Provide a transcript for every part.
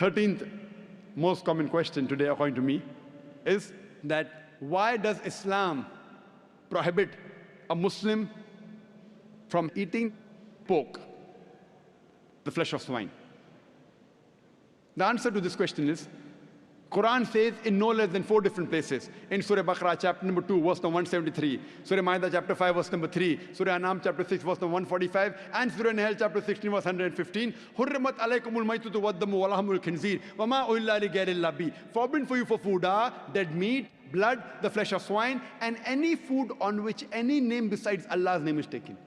13th most common question today, according to me, is that why does Islam prohibit a Muslim from eating pork, the flesh of swine? The answer to this question is, Quran says in no less than 4 different places. In Surah Baqarah, chapter number 2, verse number 173. Surah Ma'idah, chapter 5, verse number 3. Surah An'am, chapter 6, verse number 145. And Surah Nahl, chapter 16, verse 115. Hurrimat alaykumul maytutu waddamu walahmul khinzir. Wama uhilla li ghayrillah bi. Forbidden for you for food are dead meat, blood, the flesh of swine, and any food on which any name besides Allah's name is taken.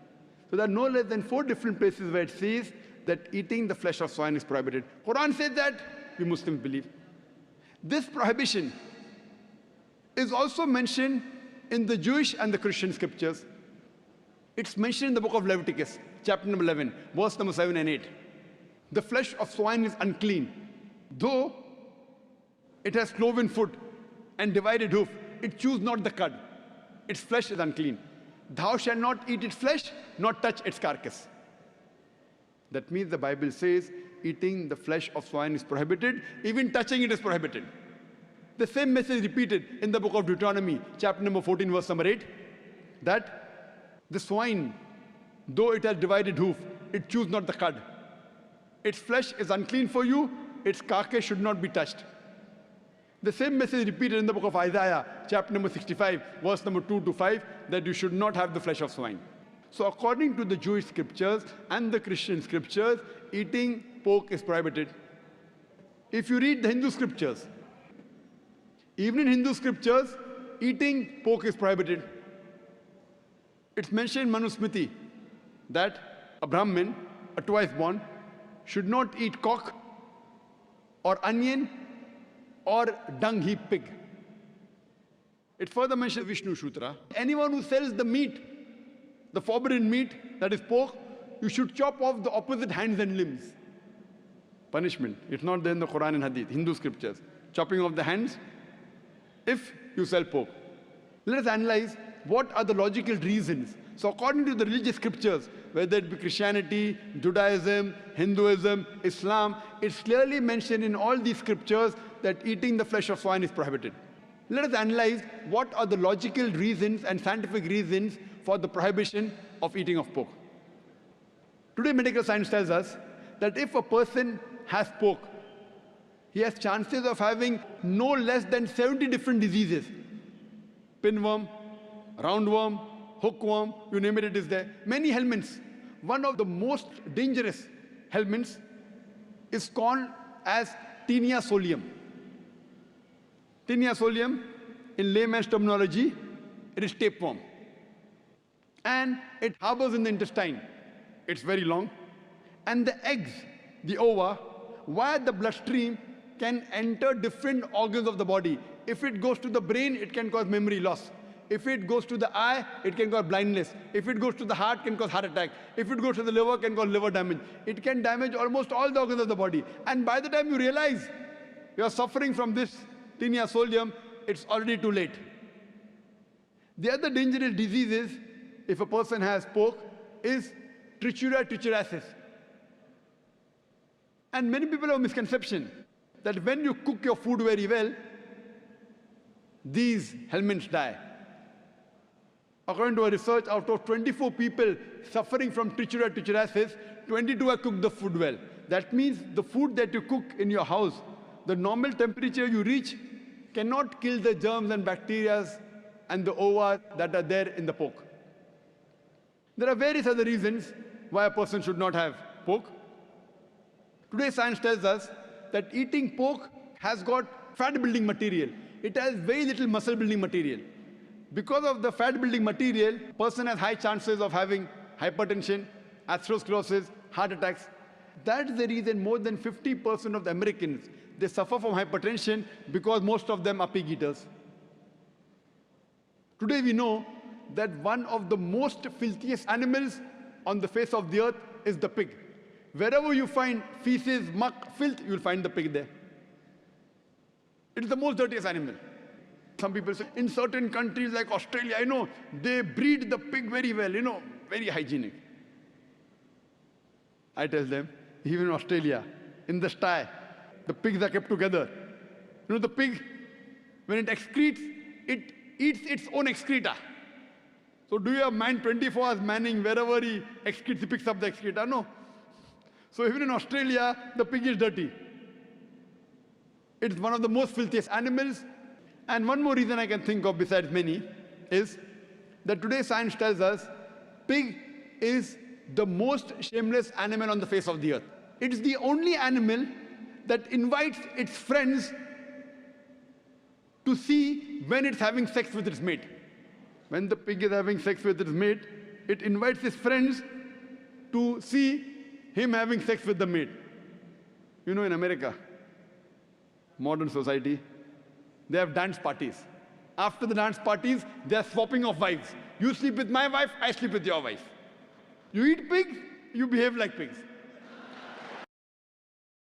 So there are no less than 4 different places where it says that eating the flesh of swine is prohibited. Quran says that, we Muslims believe. This prohibition is also mentioned in the Jewish and the Christian scriptures. It's mentioned in the book of Leviticus, chapter number 11, verse number 7 and 8. The flesh of swine is unclean. Though it has cloven foot and divided hoof, it chews not the cud. Its flesh is unclean. Thou shalt not eat its flesh, nor touch its carcass. That means the Bible says eating the flesh of swine is prohibited, even touching it is prohibited. The same message repeated in the book of Deuteronomy, chapter number 14, verse number 8, that the swine, though it has divided hoof, it chews not the cud. Its flesh is unclean for you, its carcass should not be touched. The same message repeated in the book of Isaiah, chapter number 65, verse number 2 to 5, that you should not have the flesh of swine. So according to the Jewish scriptures and the Christian scriptures, eating pork is prohibited. If you read the Hindu scriptures, even in Hindu scriptures, eating pork is prohibited. It's mentioned in Manusmriti that a Brahmin, a twice born, should not eat cock or onion or dung heap pig. It further mentions in Vishnu Sutra, anyone who sells the meat, the forbidden meat, that is pork, you should chop off the opposite hands and limbs. Punishment. It's not there in the Quran and Hadith, Hindu scriptures. Chopping off the hands if you sell pork. Let us analyze what are the logical reasons. So according to the religious scriptures, whether it be Christianity, Judaism, Hinduism, Islam, it's clearly mentioned in all these scriptures that eating the flesh of swine is prohibited. Let us analyze what are the logical reasons and scientific reasons for the prohibition of eating of pork. Today medical science tells us that if a person has pork, he has chances of having no less than 70 different diseases. Pinworm, roundworm, hookworm, you name it, it is there. Many helminths. One of the most dangerous helminths is called as Taenia solium. Taenia solium, in layman's terminology, it is tapeworm. And it harbors in the intestine. It's very long. And the eggs, the ova, via the bloodstream, can enter different organs of the body. If it goes to the brain, it can cause memory loss. If it goes to the eye, it can cause blindness. If it goes to the heart, it can cause heart attack. If it goes to the liver, it can cause liver damage. It can damage almost all the organs of the body. And by the time you realize you are suffering from this Taenia solium, it's already too late. The other dangerous diseases, if a person has pork, is Trichuria trichuriasis. And many people have a misconception that when you cook your food very well, these helminths die. According to a research, out of 24 people suffering from Trichuria trichuriasis, 22 have cooked the food well. That means the food that you cook in your house, the normal temperature you reach cannot kill the germs and bacteria and the ova that are there in the pork. There are various other reasons why a person should not have pork. Today science tells us that eating pork has got fat building material. It has very little muscle building material. Because of the fat building material, person has high chances of having hypertension, atherosclerosis, heart attacks. That's the reason more than 50% of the Americans, they suffer from hypertension because most of them are pig eaters. Today we know that one of the most filthiest animals on the face of the earth is the pig. Wherever you find feces, muck, filth, you'll find the pig there. It is the most dirtiest animal. Some people say, in certain countries like Australia, they breed the pig very well, very hygienic. I tell them, even in Australia, in the sty, The pigs are kept together. You know, the pig, when it excretes, it eats its own excreta. So do you have man 24 hours manning wherever he excretes, he picks up the excreta? No. So even in Australia, the pig is dirty. It's one of the most filthiest animals. And one more reason I can think of besides many is that today science tells us pig is the most shameless animal on the face of the earth. It's the only animal that invites its friends to see when it's having sex with its mate. When the pig is having sex with its mate, it invites his friends to see him having sex with the mate. You know, in America, modern society, they have dance parties. After the dance parties, they are swapping of wives. You sleep with my wife, I sleep with your wife. You eat pigs, you behave like pigs.